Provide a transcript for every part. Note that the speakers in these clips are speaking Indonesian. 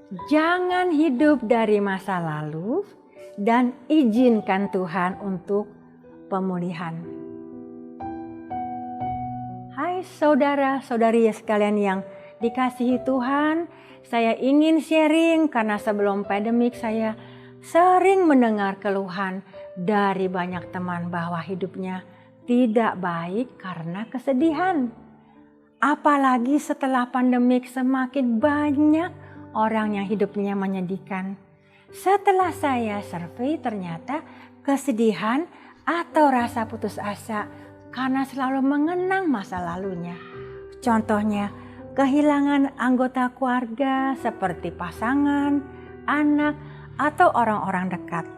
Jangan hidup dari masa lalu dan izinkan Tuhan untuk pemulihan. Hai saudara-saudari sekalian yang dikasihi Tuhan, saya ingin sharing karena sebelum pandemik saya sering mendengar keluhan dari banyak teman bahwa hidupnya tidak baik karena kesedihan. Apalagi setelah pandemik semakin banyak orang yang hidupnya menyedihkan. Setelah saya survei ternyata kesedihan atau rasa putus asa karena selalu mengenang masa lalunya. Contohnya kehilangan anggota keluarga seperti pasangan, anak, atau orang-orang dekat.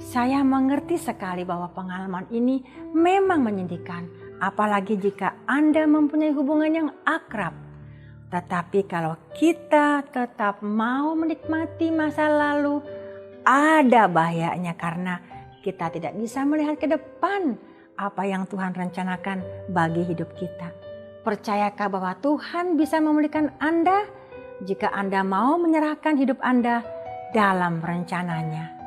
Saya mengerti sekali bahwa pengalaman ini memang menyedihkan, apalagi jika Anda mempunyai hubungan yang akrab. Tetapi kalau kita tetap mau menikmati masa lalu, ada bahayanya karena kita tidak bisa melihat ke depan apa yang Tuhan rencanakan bagi hidup kita. Percayakah bahwa Tuhan bisa memulihkan Anda jika Anda mau menyerahkan hidup Anda dalam rencananya?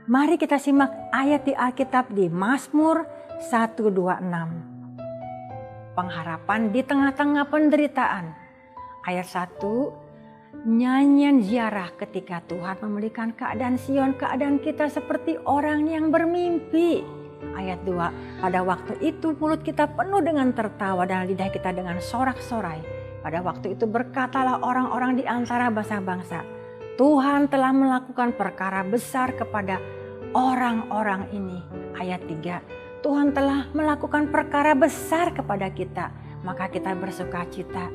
Mari kita simak ayat di Alkitab di Mazmur 126. Pengharapan di tengah-tengah penderitaan. Ayat 1, nyanyian ziarah ketika Tuhan memulihkan keadaan Sion, keadaan kita seperti orang yang bermimpi. Ayat 2, pada waktu itu mulut kita penuh dengan tertawa dan lidah kita dengan sorak-sorai. Pada waktu itu berkatalah orang-orang di antara bangsa-bangsa, Tuhan telah melakukan perkara besar kepada orang-orang ini. Ayat 3, Tuhan telah melakukan perkara besar kepada kita, maka kita bersuka cita.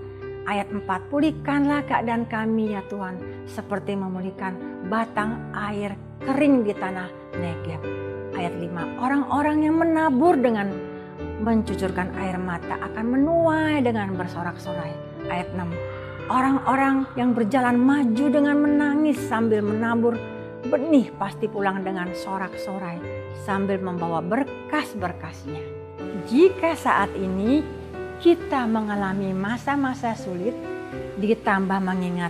Ayat 4, pulihkanlah keadaan kami ya Tuhan, seperti memulihkan batang air kering di tanah Negeb. Ayat 5, orang-orang yang menabur dengan mencucurkan air mata akan menuai dengan bersorak-sorai. Ayat 6, orang-orang yang berjalan maju dengan menangis sambil menabur benih pasti pulang dengan sorak-sorai sambil membawa berkas-berkasnya. Jika saat ini kita mengalami masa-masa sulit ditambah mengingat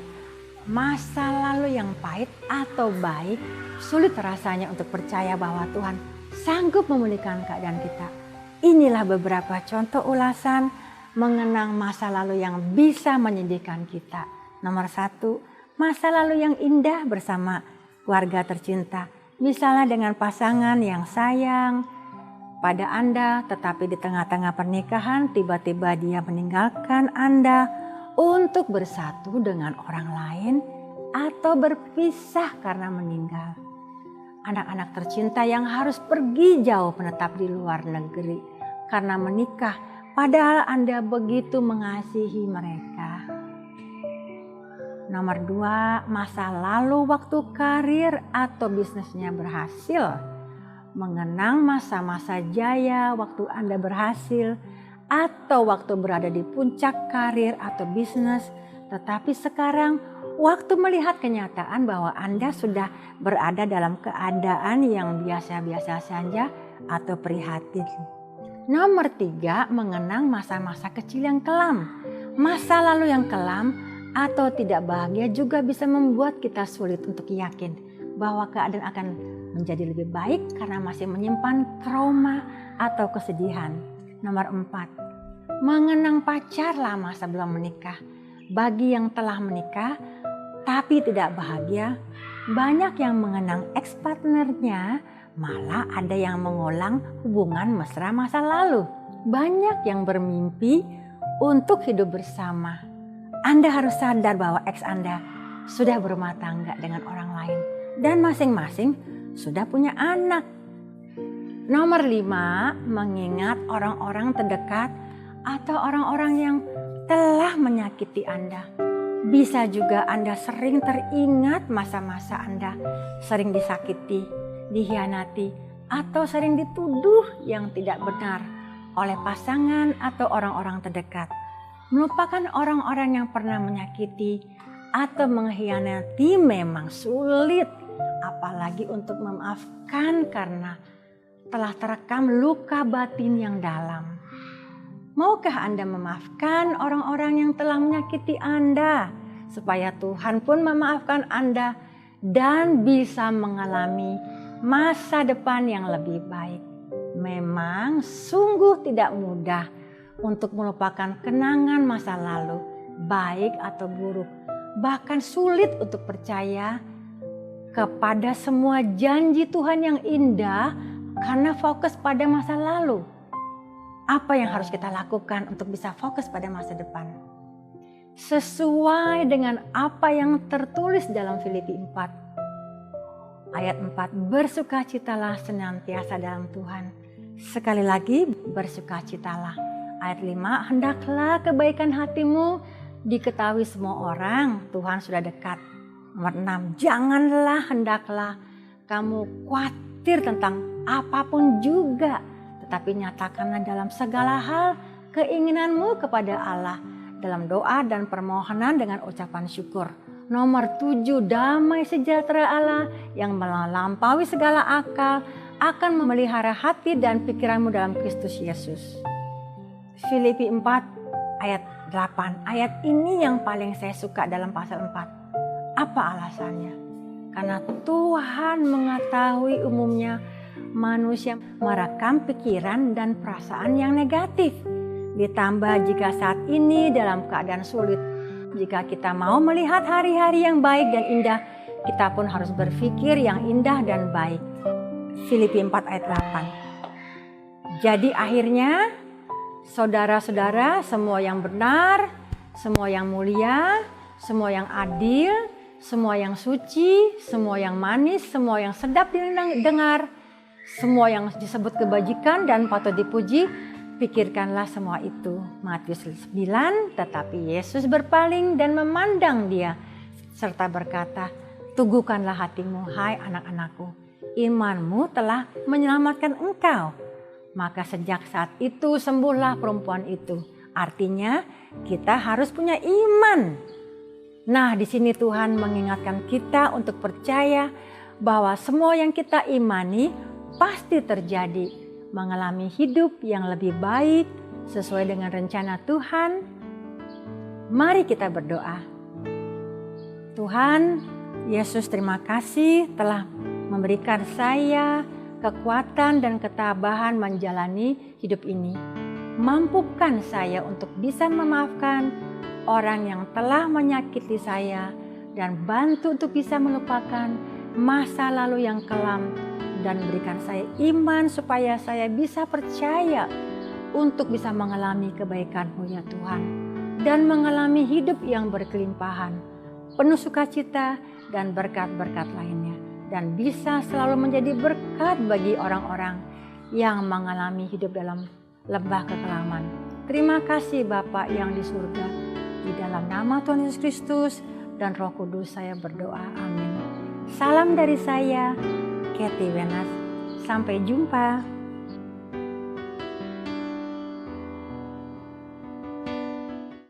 masa lalu yang pahit atau baik, sulit rasanya untuk percaya bahwa Tuhan sanggup memulihkan keadaan kita. Inilah beberapa contoh ulasan mengenang masa lalu yang bisa menyedihkan kita. Nomor 1, masa lalu yang indah bersama keluarga tercinta. Misalnya dengan pasangan yang sayang pada Anda, tetapi di tengah-tengah pernikahan tiba-tiba dia meninggalkan Anda untuk bersatu dengan orang lain atau berpisah karena meninggal. Anak-anak tercinta yang harus pergi jauh menetap di luar negeri karena menikah, padahal Anda begitu mengasihi mereka. Nomor 2, masa lalu waktu karir atau bisnisnya berhasil. Mengenang masa-masa jaya waktu Anda berhasil atau waktu berada di puncak karir atau bisnis. Tetapi sekarang waktu melihat kenyataan bahwa Anda sudah berada dalam keadaan yang biasa-biasa saja atau prihatin. Nomor 3, mengenang masa-masa kecil yang kelam. Masa lalu yang kelam atau tidak bahagia juga bisa membuat kita sulit untuk yakin bahwa keadaan akan menjadi lebih baik karena masih menyimpan trauma atau kesedihan. Nomor 4, mengenang pacar lama sebelum menikah. Bagi yang telah menikah tapi tidak bahagia, banyak yang mengenang ex-partnernya, malah ada yang mengulang hubungan mesra masa lalu. Banyak yang bermimpi untuk hidup bersama. Anda harus sadar bahwa ex Anda sudah berumah tangga dengan orang lain dan masing-masing sudah punya anak. Nomor 5, mengingat orang-orang terdekat atau orang-orang yang telah menyakiti Anda. Bisa juga Anda sering teringat masa-masa Anda sering disakiti, dikhianati, atau sering dituduh yang tidak benar oleh pasangan atau orang-orang terdekat. Melupakan orang-orang yang pernah menyakiti atau mengkhianati memang sulit, apalagi untuk memaafkan karena telah terekam luka batin yang dalam. Maukah Anda memaafkan orang-orang yang telah menyakiti Anda supaya Tuhan pun memaafkan Anda dan bisa mengalami masa depan yang lebih baik. Memang sungguh tidak mudah untuk melupakan kenangan masa lalu, baik atau buruk. Bahkan sulit untuk percaya kepada semua janji Tuhan yang indah karena fokus pada masa lalu. Apa yang harus kita lakukan untuk bisa fokus pada masa depan? Sesuai dengan apa yang tertulis dalam Filipi 4 ayat 4, bersukacitalah senantiasa dalam Tuhan. Sekali lagi, bersukacitalah. Ayat 5, hendaklah kebaikan hatimu diketahui semua orang, Tuhan sudah dekat. Nomor 6, janganlah hendaklah kamu khawatir tentang apapun juga, tetapi nyatakanlah dalam segala hal keinginanmu kepada Allah dalam doa dan permohonan dengan ucapan syukur. Nomor 7, damai sejahtera Allah yang melampaui segala akal akan memelihara hati dan pikiranmu dalam Kristus Yesus. Filipi 4 ayat 8. Ayat ini yang paling saya suka dalam pasal 4. Apa alasannya? Karena Tuhan mengetahui umumnya manusia merekam pikiran dan perasaan yang negatif. Ditambah jika saat ini dalam keadaan sulit, jika kita mau melihat hari-hari yang baik dan indah, kita pun harus berpikir yang indah dan baik. Filipi 4 ayat 8. Jadi akhirnya, saudara-saudara, semua yang benar, semua yang mulia, semua yang adil, semua yang suci, semua yang manis, semua yang sedap didengar, semua yang disebut kebajikan dan patut dipuji, pikirkanlah semua itu. Matius 9, tetapi Yesus berpaling dan memandang dia serta berkata, teguhkanlah hatimu, hai anak-anakku, imanmu telah menyelamatkan engkau. Maka sejak saat itu sembuhlah perempuan itu. Artinya kita harus punya iman. Nah, di sini Tuhan mengingatkan kita untuk percaya bahwa semua yang kita imani pasti terjadi. Mengalami hidup yang lebih baik sesuai dengan rencana Tuhan. Mari kita berdoa. Tuhan Yesus, terima kasih telah memberikan saya kekuatan dan ketabahan menjalani hidup ini. Mampukan saya untuk bisa memaafkan orang yang telah menyakiti saya dan bantu untuk bisa melupakan masa lalu yang kelam dan berikan saya iman supaya saya bisa percaya untuk bisa mengalami kebaikan-Mu ya Tuhan, dan mengalami hidup yang berkelimpahan, penuh sukacita dan berkat-berkat lainnya, dan bisa selalu menjadi berkat bagi orang-orang yang mengalami hidup dalam lembah kekelaman. Terima kasih Bapa yang di surga, di dalam nama Tuhan Yesus Kristus dan Roh Kudus saya berdoa, amin. Salam dari saya, Kathy Wenas. Sampai jumpa.